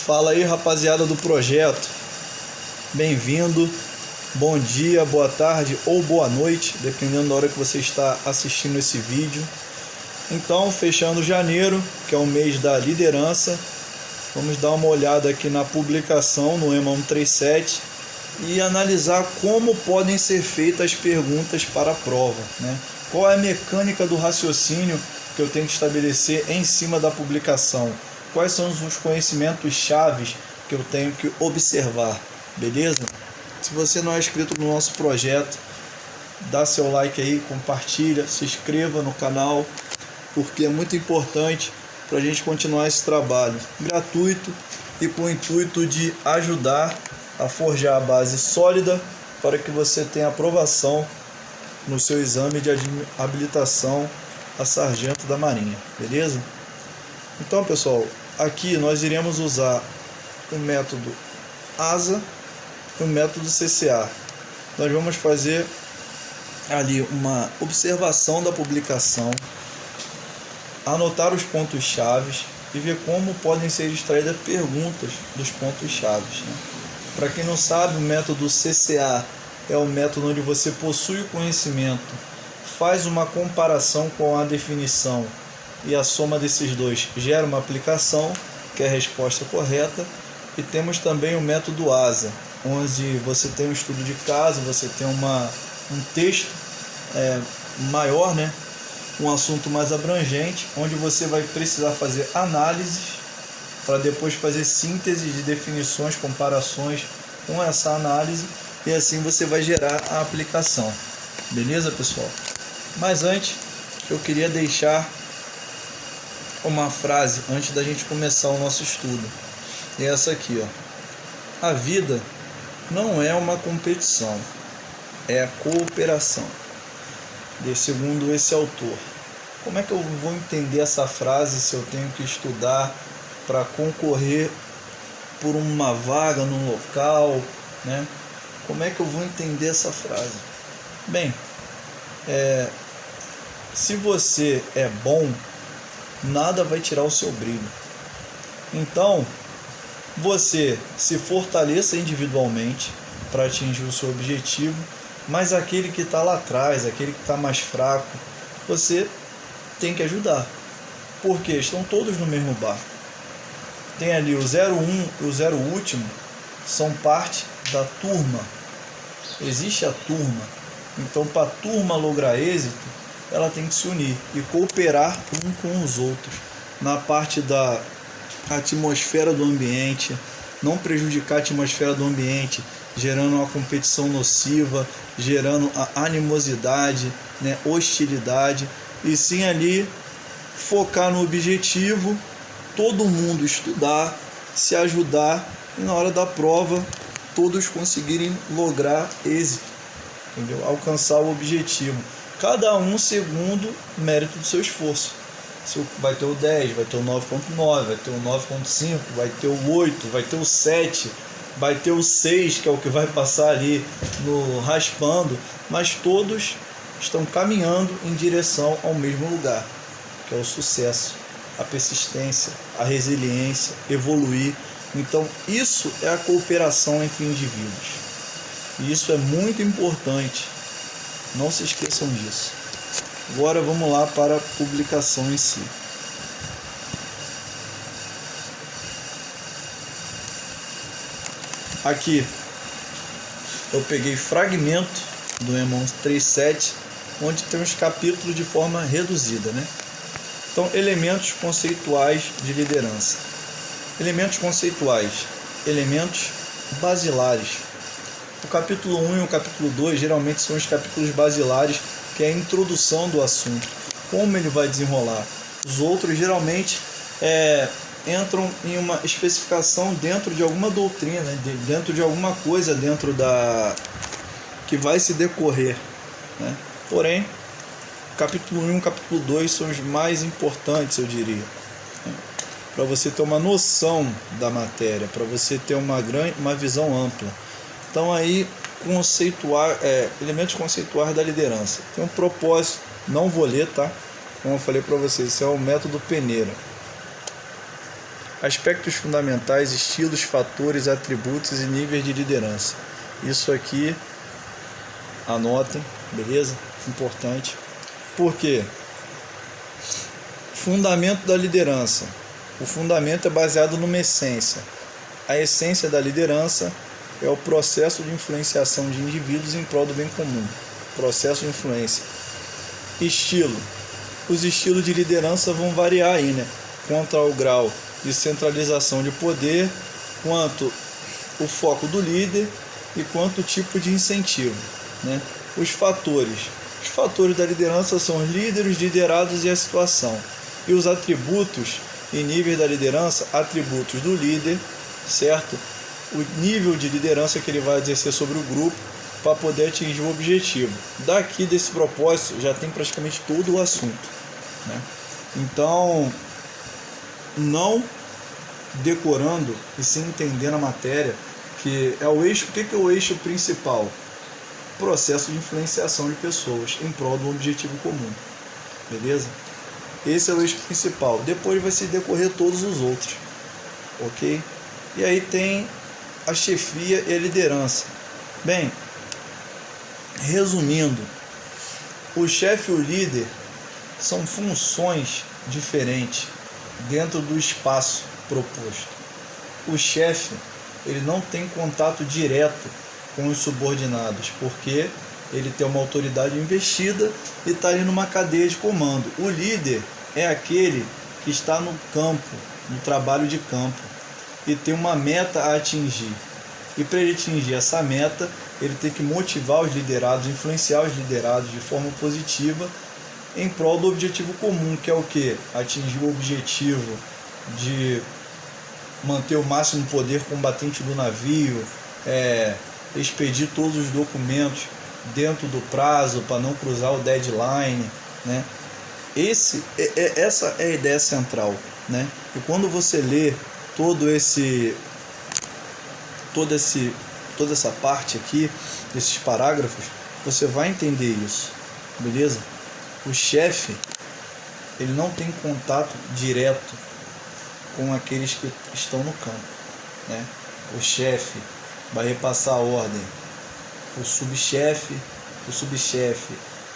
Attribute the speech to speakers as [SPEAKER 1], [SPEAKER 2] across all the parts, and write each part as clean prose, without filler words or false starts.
[SPEAKER 1] Fala aí, rapaziada do projeto, bem-vindo, bom dia, boa tarde ou boa noite, dependendo da hora que você está assistindo esse vídeo. Então, fechando janeiro, que é o mês da liderança, vamos dar uma olhada aqui na publicação no EMA 137 e analisar como podem ser feitas as perguntas para a prova, né? Qual é a mecânica do raciocínio que eu tenho que estabelecer em cima da publicação? Quais são os conhecimentos chaves que eu tenho que observar, beleza? Se você não é inscrito no nosso projeto, dá seu like aí, compartilha, se inscreva no canal, porque é muito importante para a gente continuar esse trabalho gratuito e com o intuito de ajudar a forjar a base sólida para que você tenha aprovação no seu exame de habilitação a sargento da Marinha, beleza? Então, pessoal, aqui nós iremos usar o método ASA e o método CCA. Nós vamos fazer ali uma observação da publicação, anotar os pontos chaves e ver como podem ser extraídas perguntas dos pontos chaves, né? Para quem não sabe, o método CCA é o método onde você possui o conhecimento, faz uma comparação com a definição e a soma desses dois gera uma aplicação, que é a resposta correta. E temos também o método ASA, onde você tem um estudo de caso, você tem um texto maior, né? Um assunto mais abrangente, onde você vai precisar fazer análises para depois fazer síntese de definições, comparações com essa análise, e assim você vai gerar a aplicação. Beleza, pessoal? Mas antes, eu queria deixar uma frase antes da gente começar o nosso estudo. É essa aqui, ó. A vida não é uma competição, é a cooperação. Segundo esse autor. Como é que eu vou entender essa frase se eu tenho que estudar para concorrer por uma vaga num local, né? Como é que eu vou entender essa frase? Bem, se você é bom, nada vai tirar o seu brilho. Então, você se fortaleça individualmente para atingir o seu objetivo, mas aquele que está lá atrás, aquele que está mais fraco, você tem que ajudar, porque estão todos no mesmo barco. Tem ali o 01 e o 0 último, são parte da turma. Existe a turma. Então, para a turma lograr êxito, ela tem que se unir e cooperar um com os outros na parte da atmosfera do ambiente, não prejudicar a atmosfera do ambiente, gerando uma competição nociva, gerando a animosidade, né, hostilidade, e sim ali focar no objetivo, todo mundo estudar, se ajudar e na hora da prova todos conseguirem lograr êxito, entendeu? Alcançar o objetivo, cada um segundo o mérito do seu esforço. Vai ter o 10, vai ter o 9.9, vai ter o 9.5, vai ter o 8, vai ter o 7, vai ter o 6, que é o que vai passar ali no raspando, mas todos estão caminhando em direção ao mesmo lugar, que é o sucesso, a persistência, a resiliência, evoluir. Então isso é a cooperação entre indivíduos, e isso é muito importante, não se esqueçam disso. Agora vamos lá para a publicação em si. Aqui eu peguei fragmento do EMA 137, onde tem os capítulos de forma reduzida, né? Então, elementos conceituais de liderança. Elementos conceituais, elementos basilares. O capítulo 1 e o capítulo 2 geralmente são os capítulos basilares, que é a introdução do assunto, como ele vai desenrolar. Os outros geralmente entram em uma especificação dentro de alguma doutrina, dentro de alguma coisa dentro da que vai se decorrer, né? Porém, capítulo 1 e capítulo 2 são os mais importantes, eu diria, né? Para você ter uma noção da matéria, para você ter uma visão ampla. Então aí, elementos conceituais da liderança. Tem um propósito, não vou ler, tá? Como eu falei para vocês, esse é o método peneira. Aspectos fundamentais, estilos, fatores, atributos e níveis de liderança. Isso aqui, anotem, beleza? Importante. Por quê? Fundamento da liderança. O fundamento é baseado numa essência. A essência da liderança é o processo de influenciação de indivíduos em prol do bem comum. Processo de influência. Estilo. Os estilos de liderança vão variar aí, né? Quanto ao grau de centralização de poder, quanto o foco do líder e quanto o tipo de incentivo, né? Os fatores da liderança são os líderes, liderados e a situação. E os atributos e níveis da liderança, atributos do líder, certo? O nível de liderança que ele vai exercer sobre o grupo para poder atingir o objetivo. Daqui desse propósito já tem praticamente todo o assunto, né? Então, não decorando e sim entendendo a matéria, que é o eixo. O que é o eixo principal? Processo de influenciação de pessoas em prol do objetivo comum, beleza? Esse é o eixo principal. Depois vai se decorrer todos os outros, ok? E aí tem a chefia e a liderança. Bem, resumindo, o chefe e o líder são funções diferentes dentro do espaço proposto. O chefe, ele não tem contato direto com os subordinados, porque ele tem uma autoridade investida e está ali numa cadeia de comando. O líder é aquele que está no campo, no trabalho de campo, e tem uma meta a atingir. E para ele atingir essa meta, ele tem que motivar os liderados, influenciar os liderados de forma positiva em prol do objetivo comum, que é o quê? Atingir o objetivo de manter o máximo poder combatente do navio, expedir todos os documentos dentro do prazo para não cruzar o deadline, né? Essa é a ideia central, né? E quando você lê toda essa parte aqui, desses parágrafos, você vai entender isso, beleza? O chefe, ele não tem contato direto com aqueles que estão no campo, né? O chefe vai repassar a ordem para o subchefe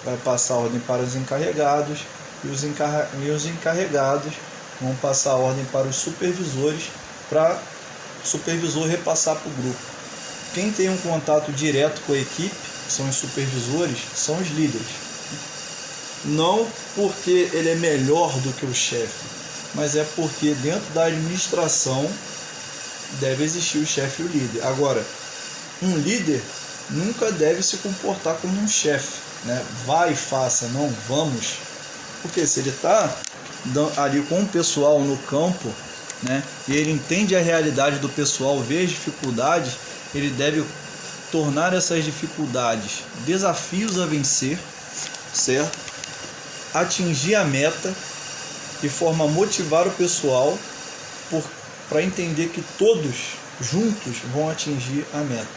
[SPEAKER 1] vai passar a ordem para os encarregados e os encarregados vão passar a ordem para os supervisores, para o supervisor repassar para o grupo. Quem tem um contato direto com a equipe, que são os supervisores, são os líderes. Não porque ele é melhor do que o chefe, mas é porque dentro da administração deve existir o chefe e o líder. Agora, um líder nunca deve se comportar como um chefe, né? Vai e faça, não vamos. Porque se ele está ali com o pessoal no campo, né, e ele entende a realidade do pessoal, vê as dificuldades, ele deve tornar essas dificuldades desafios a vencer, certo? Atingir a meta, de forma a motivar o pessoal para entender que todos juntos vão atingir a meta,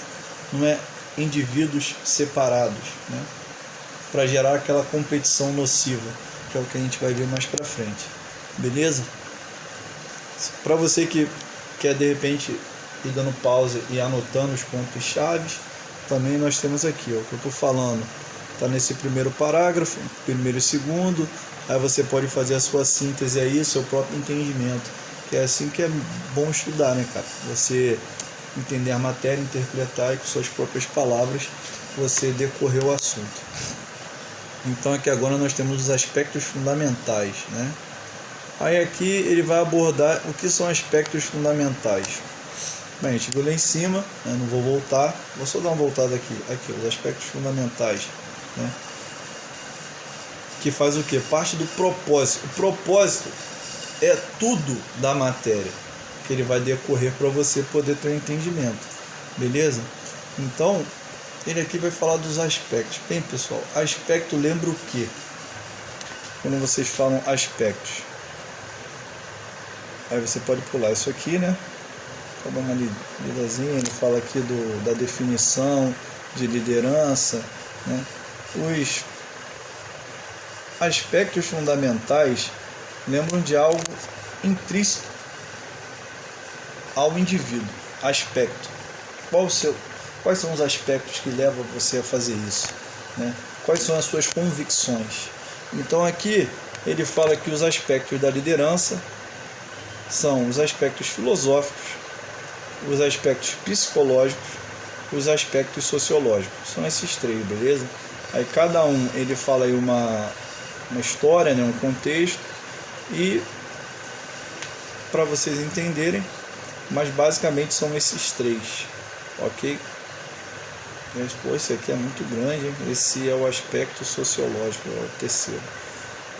[SPEAKER 1] não é indivíduos separados, né? Para gerar aquela competição nociva, que é o que a gente vai ver mais para frente, beleza? Para você que quer de repente ir dando pausa e anotando os pontos chaves, também nós temos aqui, ó, o que eu estou falando está nesse primeiro parágrafo, primeiro e segundo. Aí você pode fazer a sua síntese aí, seu próprio entendimento, que é assim que é bom estudar, né, cara? Você entender a matéria, interpretar e com suas próprias palavras você decorrer o assunto. Então aqui agora nós temos os aspectos fundamentais, né? Aí aqui ele vai abordar o que são aspectos fundamentais. Bem, a gente viu lá em cima, né? Não vou voltar, vou só dar uma voltada aqui, os aspectos fundamentais, né? Que faz o que? Parte do propósito. O propósito é tudo da matéria que ele vai decorrer para você poder ter um entendimento, beleza? Então, ele aqui vai falar dos aspectos. Bem, pessoal, aspecto lembra o quê? Quando vocês falam aspectos, aí você pode pular isso aqui, né? Vou dar uma lidazinha. Ele fala aqui da definição de liderança, né? Os aspectos fundamentais lembram de algo intrínseco ao indivíduo. Aspecto. Quais são os aspectos que levam você a fazer isso, né? Quais são as suas convicções? Então aqui ele fala que os aspectos da liderança são os aspectos filosóficos, os aspectos psicológicos, os aspectos sociológicos. São esses três, beleza? Aí cada um ele fala aí uma história, né, um contexto, e para vocês entenderem, mas basicamente são esses três, ok? Mas, pô, esse aqui é muito grande, hein? Esse é o aspecto sociológico, é o terceiro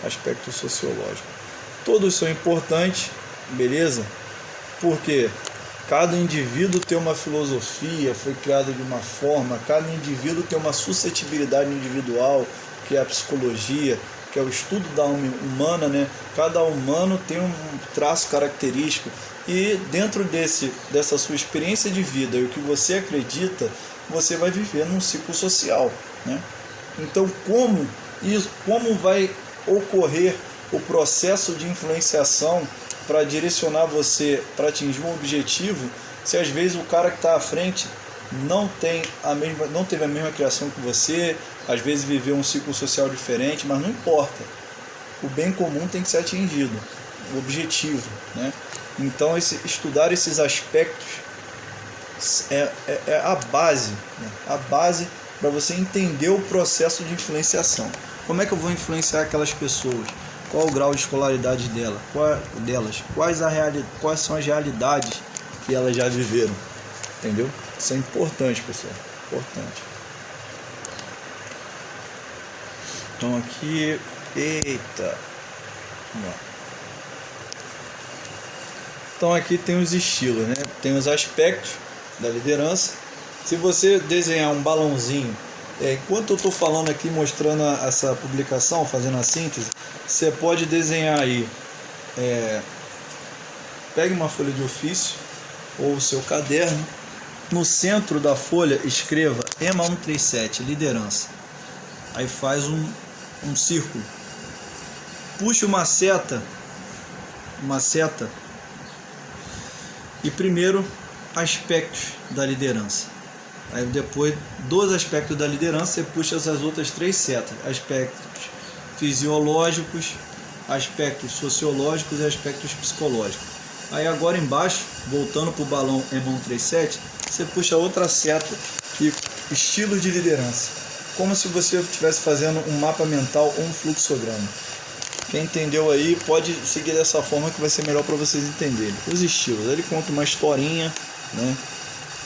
[SPEAKER 1] aspecto sociológico. Todos são importantes, beleza? Porque cada indivíduo tem uma filosofia, foi criado de uma forma, cada indivíduo tem uma suscetibilidade individual, que é a psicologia, que é o estudo da alma humana, né? Cada humano tem um traço característico, e dentro dessa sua experiência de vida e o que você acredita, você vai viver num ciclo social, né? Então, como vai ocorrer o processo de influenciação para direcionar você para atingir um objetivo, se às vezes o cara que está à frente não teve a mesma criação que você, às vezes viveu um ciclo social diferente, mas não importa. O bem comum tem que ser atingido, o objetivo, né? Então, estudar esses aspectos é a base, né? A base para você entender o processo de influenciação. Como é que eu vou influenciar aquelas pessoas? Qual o grau de escolaridade delas? Quais são as realidades que elas já viveram? Entendeu? Isso é importante, pessoal. Importante. Então aqui... Eita! Vamos lá. Então aqui tem os estilos, né? Tem os aspectos da liderança. Se você desenhar um balãozinho, enquanto eu estou falando aqui, mostrando essa publicação, fazendo a síntese, você pode desenhar aí, pegue uma folha de ofício ou o seu caderno, no centro da folha escreva EMA 137, liderança. Aí faz um círculo, puxe uma seta, e primeiro aspectos da liderança. Aí depois dos aspectos da liderança você puxa as outras três setas: aspectos fisiológicos, aspectos sociológicos e aspectos psicológicos. Aí agora embaixo, voltando para o balão EMA 137, você puxa outra seta, que estilos de liderança, como se você estivesse fazendo um mapa mental ou um fluxograma. Quem entendeu aí pode seguir dessa forma, que vai ser melhor para vocês entenderem. Os estilos, ele conta uma historinha, né?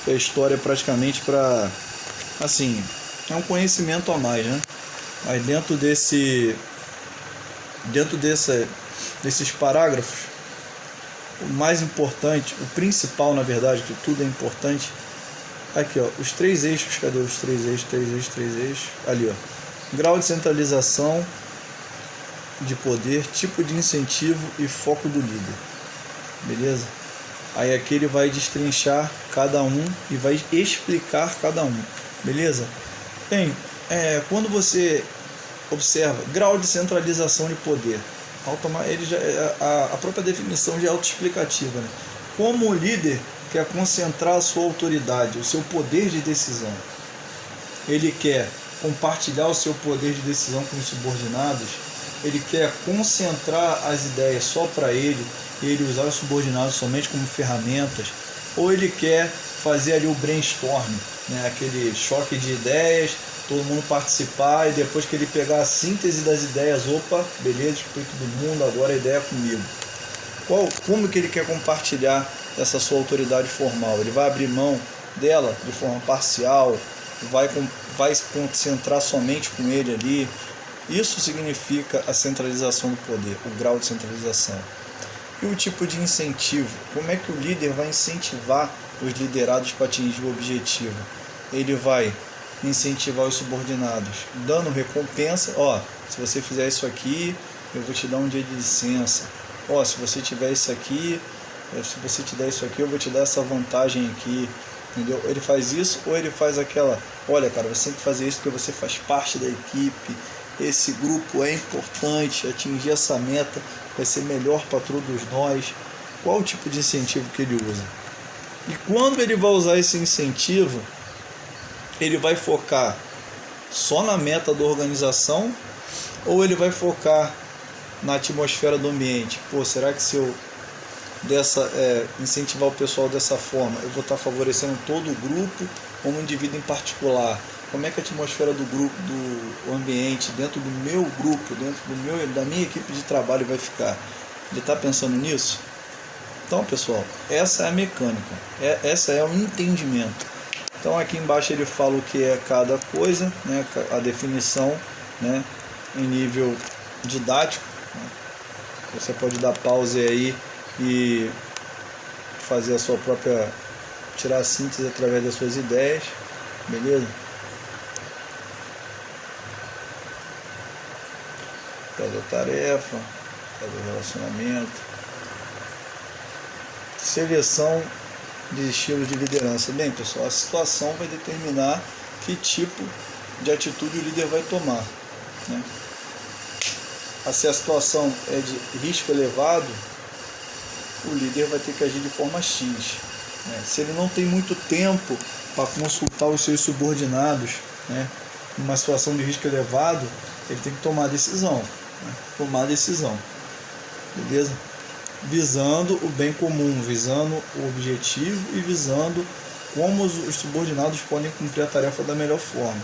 [SPEAKER 1] A história praticamente para, assim, é um conhecimento a mais, né? Mas dentro desses parágrafos, o mais importante, o principal, na verdade, que tudo é importante, aqui, ó, os três eixos. Cadê os três eixos? Ali, ó, grau de centralização de poder, tipo de incentivo e foco do líder, beleza? Aí aqui ele vai destrinchar cada um e vai explicar cada um, beleza? Bem, quando você observa grau de centralização de poder, a própria definição já é autoexplicativa, né? Como o líder quer concentrar a sua autoridade, o seu poder de decisão, ele quer compartilhar o seu poder de decisão com os subordinados, ele quer concentrar as ideias só para ele usar os subordinados somente como ferramentas, ou ele quer fazer ali o brainstorming, né? Aquele choque de ideias, todo mundo participar, e depois que ele pegar a síntese das ideias, opa, beleza, explico todo mundo, agora a ideia é comigo. Como que ele quer compartilhar essa sua autoridade formal? Ele vai abrir mão dela de forma parcial, vai se concentrar somente com ele ali? Isso significa a centralização do poder, o grau de centralização. E o tipo de incentivo? Como é que o líder vai incentivar os liderados para atingir o objetivo? Ele vai incentivar os subordinados dando recompensa. Se você fizer isso aqui, eu vou te dar um dia de licença. Se você tiver isso aqui, se você te der isso aqui, eu vou te dar essa vantagem aqui. Entendeu? Ele faz isso, ou ele faz aquela: olha, cara, você tem que fazer isso porque você faz parte da equipe, esse grupo é importante, atingir essa meta vai ser melhor para todos nós. Qual o tipo de incentivo que ele usa? E quando ele vai usar esse incentivo, ele vai focar só na meta da organização ou ele vai focar na atmosfera do ambiente? Pô, será que se eu incentivar o pessoal dessa forma, eu vou estar favorecendo todo o grupo ou um indivíduo em particular? Como é que a atmosfera do grupo, do ambiente, dentro do meu grupo, dentro da minha equipe de trabalho vai ficar? Ele está pensando nisso? Então, pessoal, essa é a mecânica, essa é o entendimento. Então, aqui embaixo ele fala o que é cada coisa, né, a definição, né, em nível didático. Você pode dar pause aí e fazer a sua própria, tirar a síntese através das suas ideias, beleza? Cada tarefa, cada relacionamento. Seleção de estilos de liderança. Bem, pessoal, a situação vai determinar que tipo de atitude o líder vai tomar, né? Se a situação é de risco elevado, o líder vai ter que agir de forma X, né? Se ele não tem muito tempo para consultar os seus subordinados, né, numa situação de risco elevado, ele tem que tomar decisão, né? Beleza? Visando o bem comum, visando o objetivo e visando como os subordinados podem cumprir a tarefa da melhor forma.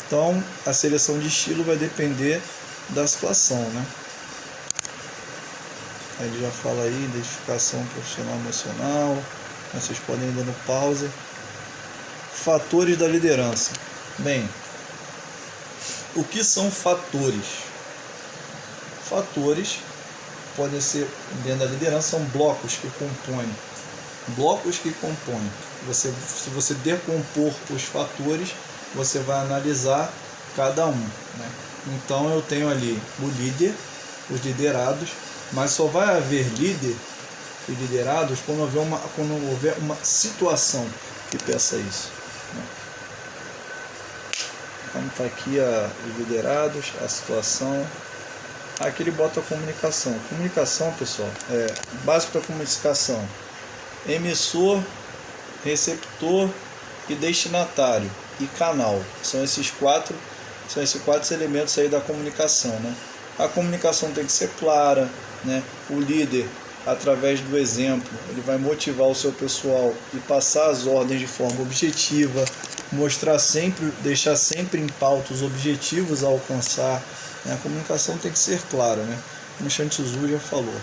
[SPEAKER 1] Então, a seleção de estilo vai depender da situação, né? Aí ele já fala aí, identificação profissional emocional, vocês podem ir dando pausa. Fatores da liderança. Bem, o que são fatores? Fatores podem ser, dentro da liderança, são blocos que compõem. Se você decompor os fatores, você vai analisar cada um, né? Então eu tenho ali o líder, os liderados, mas só vai haver líder e liderados quando houver uma situação que peça isso, né? Então está aqui os liderados, a situação. Aqui ele bota a comunicação. Comunicação, pessoal, é básico da comunicação: emissor, receptor e destinatário e canal. São esses quatro elementos aí da comunicação, né? A comunicação tem que ser clara, né? O líder, através do exemplo, ele vai motivar o seu pessoal e passar as ordens de forma objetiva, deixar sempre em pauta os objetivos a alcançar, né? A comunicação tem que ser clara, né? Como o Shantzu já falou.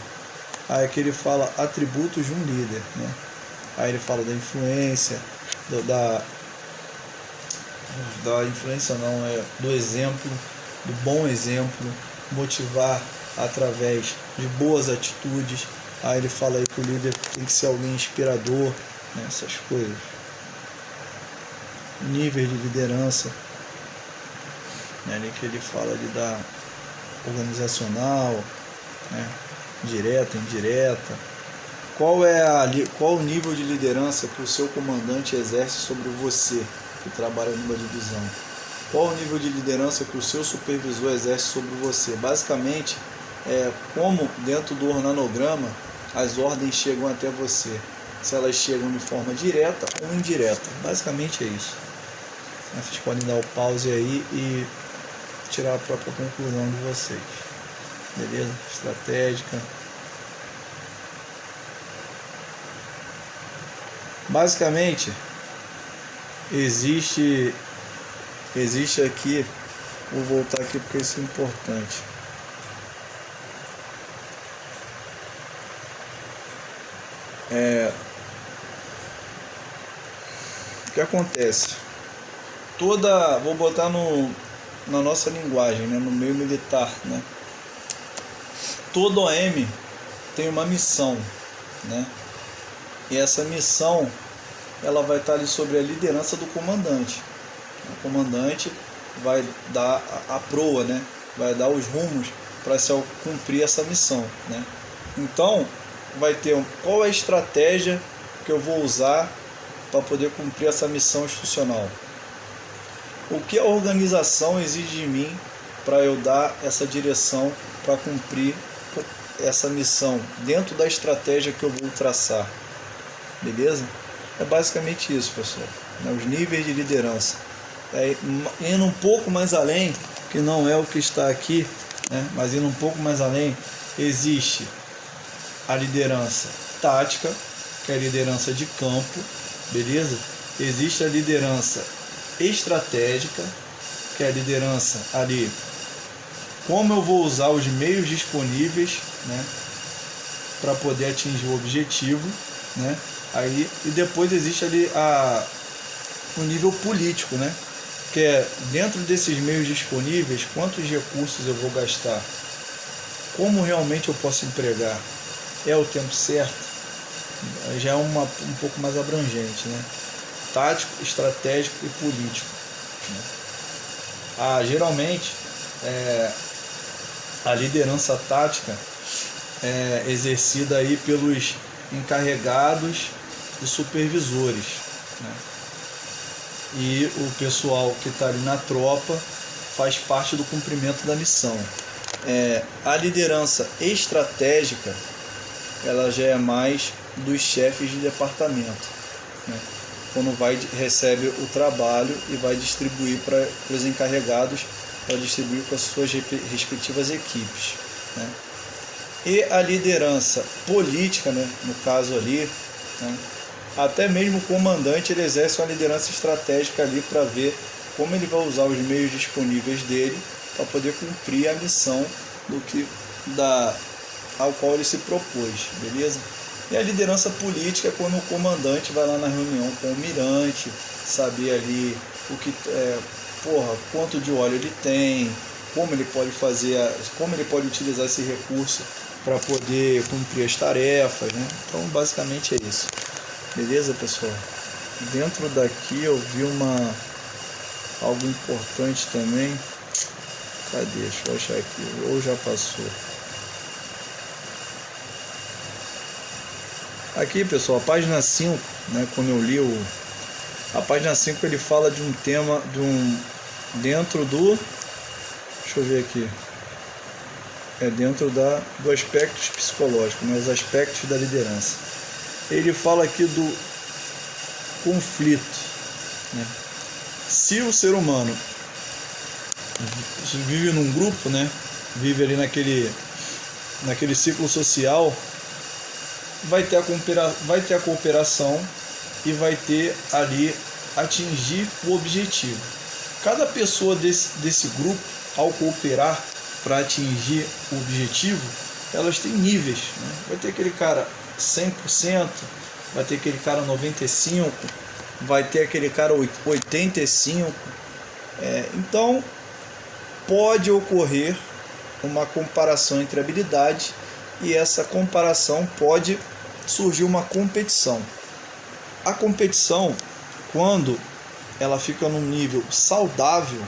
[SPEAKER 1] Aí aqui ele fala atributos de um líder, né? Aí ele fala da influência, da influência não, do exemplo, do bom exemplo, motivar através de boas atitudes. Aí ele fala aí que o líder tem que ser alguém inspirador, né? Essas coisas. Nível de liderança, né? Ali que ele fala ali da organizacional, né? Direta, indireta. Qual o nível de liderança que o seu comandante exerce sobre você, que trabalha numa divisão? Qual o nível de liderança que o seu supervisor exerce sobre você? Basicamente, como dentro do organograma as ordens chegam até você. Se elas chegam de forma direta ou indireta. Basicamente é isso. Vocês podem dar o pause aí e tirar a própria conclusão de vocês. Beleza? Estratégica. Basicamente, existe aqui, vou voltar aqui porque isso é importante. O que acontece? Vou botar na nossa linguagem, né, no meio militar, né? Todo OM tem uma missão, né? E essa missão, ela vai estar ali sobre a liderança do comandante. O comandante vai dar a proa, né? Vai dar os rumos para se cumprir essa missão, né? Então, vai ter qual é a estratégia que eu vou usar para poder cumprir essa missão institucional. O que a organização exige de mim para eu dar essa direção para cumprir essa missão dentro da estratégia que eu vou traçar. beleza? É basicamente isso, pessoal, né? Os níveis de liderança. Indo um pouco mais além, que não é o que está aqui, né? Mas indo um pouco mais além, existe a liderança tática, que é a liderança de campo, beleza? Existe a liderança estratégica, que é a liderança ali, como eu vou usar os meios disponíveis, né, para poder atingir o objetivo, né? Aí, e depois existe ali o nível político, né? Que é dentro desses meios disponíveis, quantos recursos eu vou gastar, como realmente eu posso empregar, é o tempo certo, já é um pouco mais abrangente, né? Tático, estratégico e político, né? Geralmente a liderança tática é exercida aí pelos encarregados e supervisores, né? E o pessoal que está ali na tropa faz parte do cumprimento da missão. A liderança estratégica, ela já é mais dos chefes de departamento, né? Quando recebe o trabalho e vai distribuir para os encarregados, para distribuir com as suas respectivas equipes, né? E a liderança política, né, no caso ali, né, até mesmo o comandante, ele exerce uma liderança estratégica ali para ver como ele vai usar os meios disponíveis dele para poder cumprir a missão ao qual ele se propôs, beleza? E a liderança política é quando o comandante vai lá na reunião com o almirante, saber ali quanto de óleo ele tem, como ele pode utilizar esse recurso para poder cumprir as tarefas, né? Então, basicamente é isso. Beleza, pessoal? Dentro daqui eu vi algo importante também. Cadê? Deixa eu achar aqui. Ou já passou. Aqui, pessoal, a página 5, né, quando eu li a página 5, ele fala de um tema, dentro do... Deixa eu ver aqui. Dentro do aspectos psicológicos, né, os aspectos da liderança. Ele fala aqui do conflito, né? Se o ser humano vive num grupo, né, vive ali naquele ciclo social, vai ter a cooperação e vai ter ali atingir o objetivo. Cada pessoa desse grupo, ao cooperar para atingir o objetivo, elas têm níveis, né? Vai ter aquele cara 100%, vai ter aquele cara 95%, vai ter aquele cara 85%. Então, pode ocorrer uma comparação entre habilidades e essa comparação pode surgir uma competição. A competição, quando ela fica num nível saudável,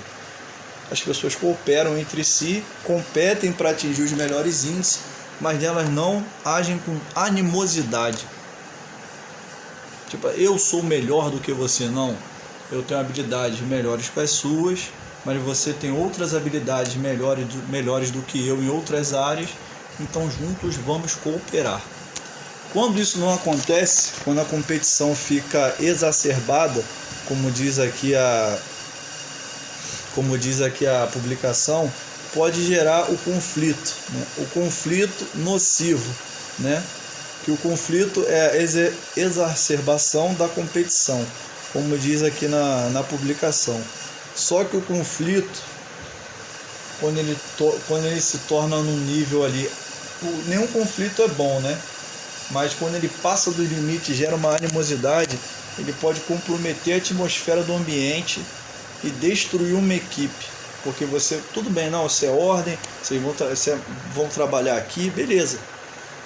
[SPEAKER 1] as pessoas cooperam entre si, competem para atingir os melhores índices, mas elas não agem com animosidade. Tipo, eu sou melhor do que você, não. Eu tenho habilidades melhores que as suas, mas você tem outras habilidades melhores do que eu em outras áreas, então juntos vamos cooperar. Quando isso não acontece, quando a competição fica exacerbada, como diz aqui a publicação, pode gerar o conflito, né? O conflito nocivo, né? Que o conflito é a exacerbação da competição, como diz aqui na publicação. Só que o conflito, quando ele se torna num nível ali, nenhum conflito é bom, né? Mas quando ele passa do limite, gera uma animosidade, ele pode comprometer a atmosfera do ambiente e destruir uma equipe. Porque tudo bem, não, isso é ordem, vocês vão trabalhar aqui, beleza.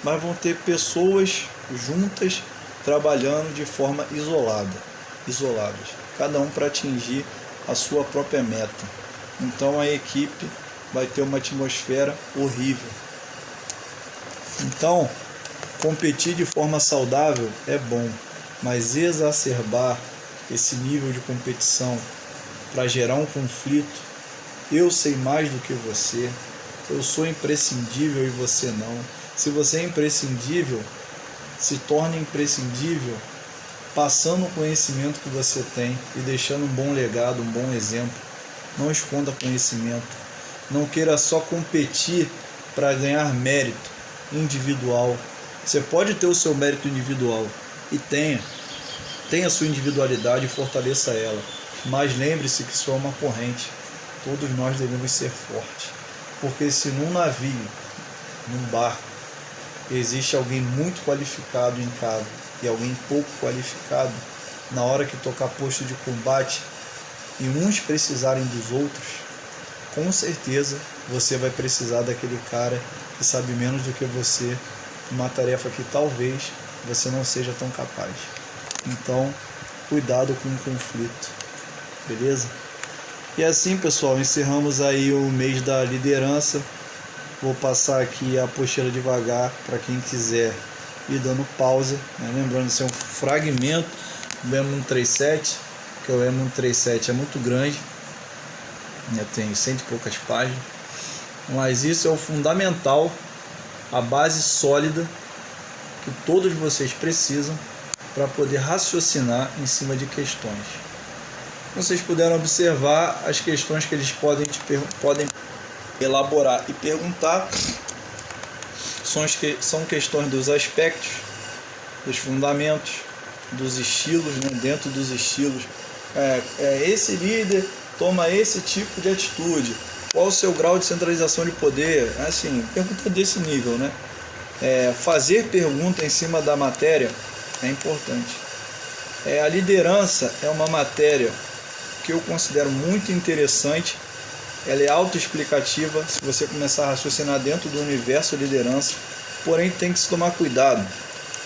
[SPEAKER 1] Mas vão ter pessoas juntas trabalhando de forma isoladas, cada um para atingir a sua própria meta. Então a equipe vai ter uma atmosfera horrível. Então, competir de forma saudável é bom, mas exacerbar esse nível de competição para gerar um conflito, eu sei mais do que você, eu sou imprescindível e você não. Se você é imprescindível, se torna imprescindível passando o conhecimento que você tem e deixando um bom legado, um bom exemplo. Não esconda conhecimento. Não queira só competir para ganhar mérito individual. Você pode ter o seu mérito individual e tenha sua individualidade e fortaleça ela. Mas lembre-se que isso é uma corrente. Todos nós devemos ser fortes. Porque se num navio, num barco, existe alguém muito qualificado em casa e alguém pouco qualificado, na hora que tocar posto de combate e uns precisarem dos outros, com certeza você vai precisar daquele cara que sabe menos do que você, uma tarefa que talvez você não seja tão capaz. Então, cuidado com o conflito, beleza? E assim, pessoal, encerramos aí o mês da liderança. Vou passar aqui a apostila devagar para quem quiser ir dando pausa, né? Lembrando, isso é um fragmento do M137, que o M137 é muito grande, né? Tem 100 e poucas páginas, mas isso é o fundamental, a base sólida que todos vocês precisam para poder raciocinar em cima de questões. Vocês puderam observar as questões que eles podem elaborar e perguntar. São questões dos aspectos, dos fundamentos, dos estilos, né? Dentro dos estilos, esse líder toma esse tipo de atitude, qual o seu grau de centralização de poder, assim, pergunta desse nível, né? Fazer pergunta em cima da matéria é importante. A liderança é uma matéria que eu considero muito interessante. Ela é autoexplicativa se você começar a raciocinar dentro do universo liderança, porém tem que se tomar cuidado,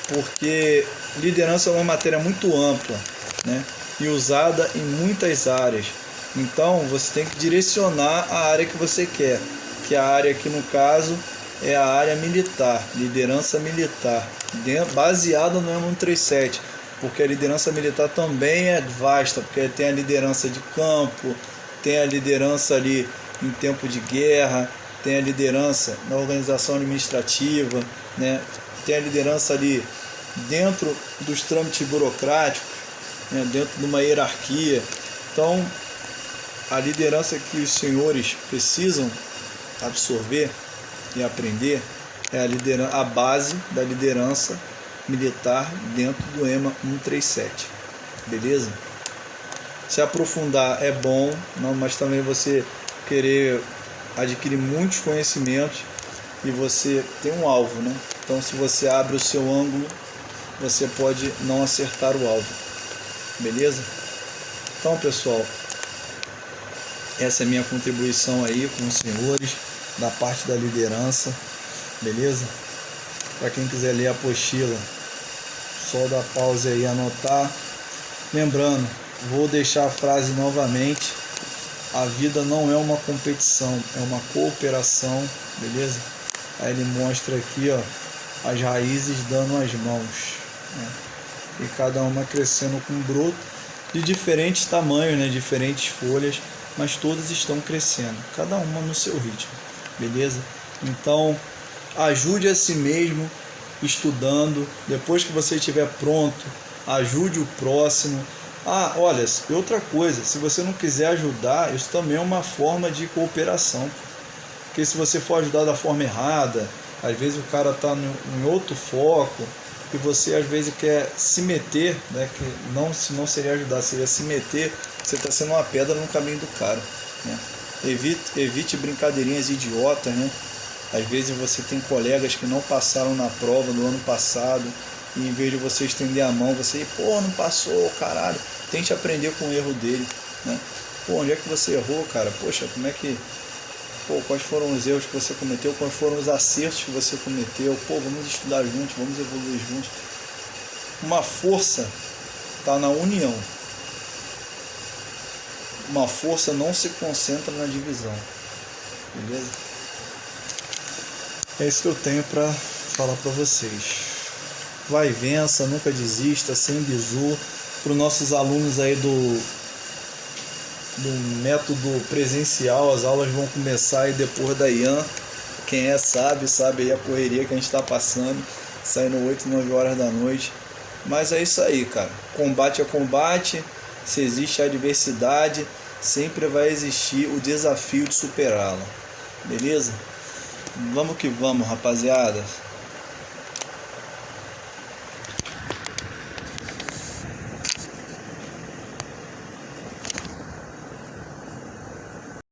[SPEAKER 1] porque liderança é uma matéria muito ampla, né? E usada em muitas áreas. Então você tem que direcionar a área que você quer, que a área aqui no caso é a área militar, liderança militar, baseada no M137, porque a liderança militar também é vasta, porque tem a liderança de campo, tem a liderança ali em tempo de guerra, tem a liderança na organização administrativa, né? Tem a liderança ali dentro dos trâmites burocráticos, né? Dentro de uma hierarquia. Então, a liderança que os senhores precisam absorver e aprender é a base da liderança militar dentro do EMA 137, beleza? Se aprofundar é bom, não, mas também você querer adquirir muitos conhecimentos e você tem um alvo, né? Então, se você abre o seu ângulo, você pode não acertar o alvo, beleza? Então, pessoal, essa é a minha contribuição aí com os senhores da parte da liderança, beleza? Para quem quiser ler a apostila, só dar pausa aí e anotar. Lembrando, vou deixar a frase novamente: a vida não é uma competição, é uma cooperação, beleza? Aí ele mostra aqui, ó, as raízes dando as mãos, né? E cada uma crescendo com broto de diferentes tamanhos, né? Diferentes folhas, mas todas estão crescendo, cada uma no seu ritmo, beleza? Então, ajude a si mesmo estudando. Depois que você estiver pronto, ajude o próximo. Olha, outra coisa, se você não quiser ajudar, isso também é uma forma de cooperação. Porque se você for ajudar da forma errada, às vezes o cara está em outro foco e você às vezes quer se meter, né? Que não seria ajudar, seria se meter. Você está sendo uma pedra no caminho do cara, né? Evite brincadeirinhas idiotas, né? Às vezes você tem colegas que não passaram na prova do ano passado e em vez de você estender a mão, você, não passou, caralho. Tente aprender com o erro dele, né? Onde é que você errou, cara? Poxa, como é que... quais foram os erros que você cometeu? Quais foram os acertos que você cometeu? Vamos estudar juntos, vamos evoluir juntos. Uma força está na união. Uma força não se concentra na divisão, beleza? É isso que eu tenho para falar para vocês. Vai e vença, nunca desista, sem bizu. Para os nossos alunos aí do método presencial, as aulas vão começar aí depois da IAN. Quem sabe aí a correria que a gente está passando, saindo 8, 9 horas da noite. Mas é isso aí, cara. Combate é combate. Se existe a adversidade, sempre vai existir o desafio de superá-la. Beleza? Vamos que vamos, rapaziada.